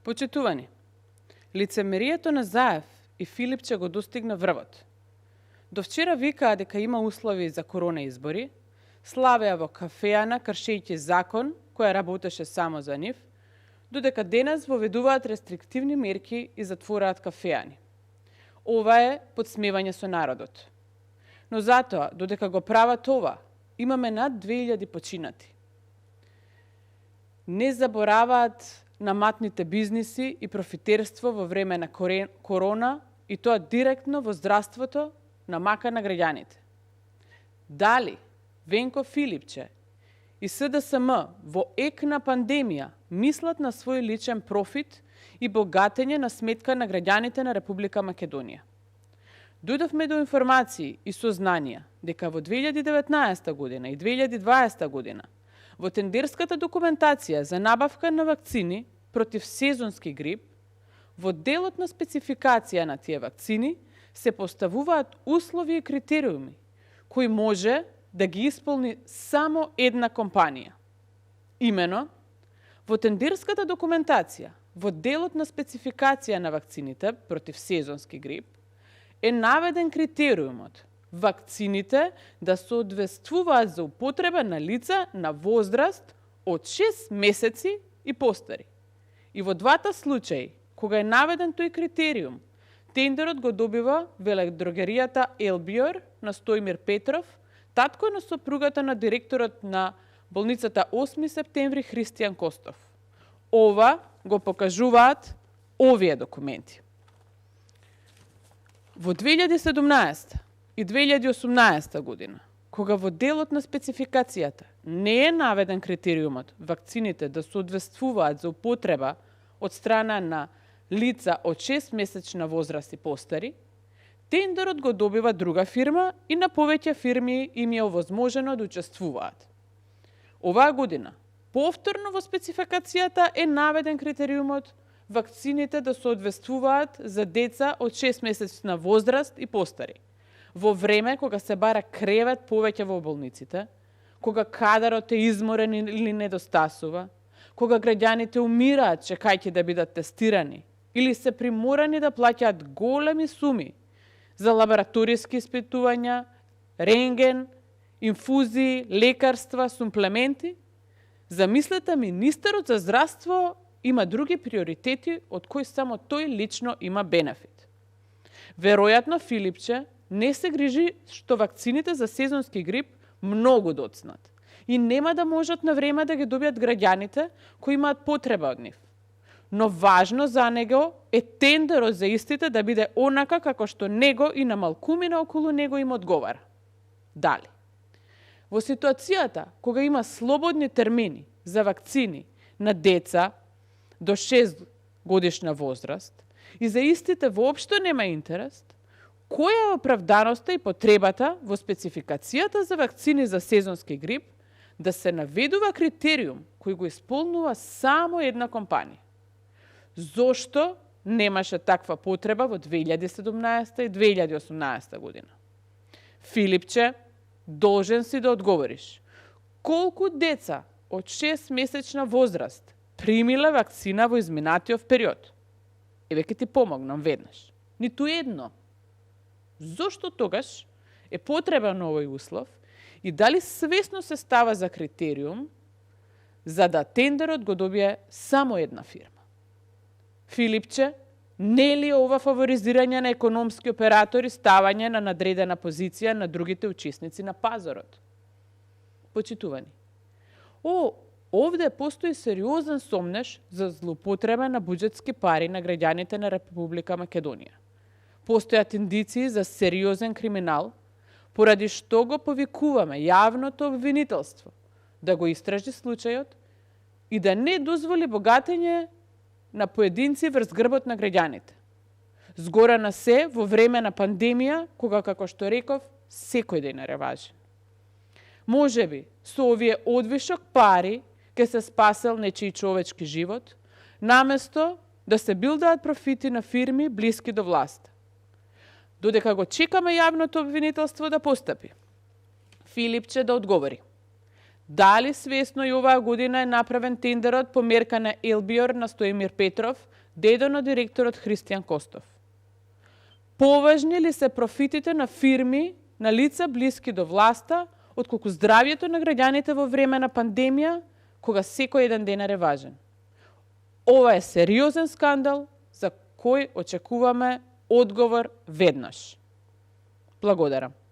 Почитувани, лицемерието на Заев и Филипче го достигна врвот. До вчера викаа дека има услови за корона избори, славеа во кафеана кршејќи закон која работеше само за нив, додека денес воведуваат рестриктивни мерки и затвораат кафеани. Ова е подсмевање со народот. Но затоа, додека го прават ова, имаме над 2000 починати. Не забораваат наматните бизниси и профитерство во време на корона и тоа директно во здравството намака на граѓаните. Дали Венко Филипче и СДСМ во ек на пандемија мислат на свој личен профит и богатење на сметка на граѓаните на Република Македонија? Дојдовме до информации и сознанија дека во 2019 година и 2020 година во тендерската документација за набавка на вакцини против сезонски грип, во делот на спецификација на тие вакцини се поставуваат услови и критериуми кои може да ги исполни само една компанија. Имено, во тендерската документација, во делот на спецификација на вакцините против сезонски грип, е наведен критериумот вакцините да соодветствуваат за употреба на лица на возраст од 6 месеци и постари. И во двата случаи, кога е наведен тој критериум, тендерот го добива веледрогеријата Елбиор на Стоимир Петров, татко на сопругата на директорот на болницата 8 септември Христијан Костов. Ова го покажуваат овие документи. Во 2017 и 2018 година, кога во делот на спецификацијата не е наведен критериумот вакцините да соодветствуваат за употреба од страна на лица од 6-месечна возраст и постари, тендерот го добива друга фирма и на повеќе фирми им е овозможено да учествуваат. Оваа година, повторно во спецификацијата е наведен критериумот вакцините да соодветствуваат за деца од 6-месечна возраст и постари. Во време кога се бара кревет повеќе во болниците, кога кадарот е изморен или недостасува, кога граѓаните умираат чекајќи да бидат тестирани или се приморани да плаќаат големи суми за лабораториски испитувања, рентген, инфузии, лекарства, сумплементи, замислете, министерот за здравство има други приоритети од кои само тој лично има бенефит. Веројатно Филипче не се грижи што вакцините за сезонски грип многу доцнат и нема да можат на време да ги добијат граѓаните кои имаат потреба од нив. Но важно за него е тендерот за истите да биде онака како што него и на малкумина околу него им одговара. Дали? Во ситуацијата кога има слободни термини за вакцини на деца до 6 годишна возраст и за истите воопшто нема интерес, која е оправданоста и потребата во спецификацијата за вакцини за сезонски грип да се наведува критериум кој го исполнува само една компанија? Зошто немаше таква потреба во 2017 и 2018 година? Филипче, должен си да одговориш. Колку деца од 6-месечна возраст примиле вакцина во изминатиот период? Еве ќе ти помогнам веднаш. Ниту едно. Зошто тогаш е потребен овој услов и дали свесно се става за критериум за да тендерот го добие само една фирма? Филипче, не ли ова фаворизирање на економски оператори ставање на надредена позиција на другите учесници на пазарот? Почитувани, овде постои сериозен сомнеш за злоупотреба на буџетски пари на граѓаните на Република Македонија. Постојат индиции за сериозен криминал, поради што го повикуваме јавното обвинителство да го истражи случајот и да не дозволи богатење на поединци врз грбот на граѓаните. Згора на се во време на пандемија, кога, како што реков, секој денар е важен. Можеби со овие одвишок пари ке се спасел нечиј човечки живот, наместо да се билдаат профити на фирми блиски до власт. Додека го чекаме јавното обвинителство да постапи, Филипче да одговори. Дали свесно и оваа година е направен тендерот по мерка на Елбиор на Стоимир Петров дедо на директорот Христијан Костов. Поважни ли се профитите на фирми, на лица блиски до власта, отколку здравието на граѓаните во време на пандемија, кога секој еден денар е важен? Ова е сериозен скандал за кој очекуваме одговор веднаш. Благодарам.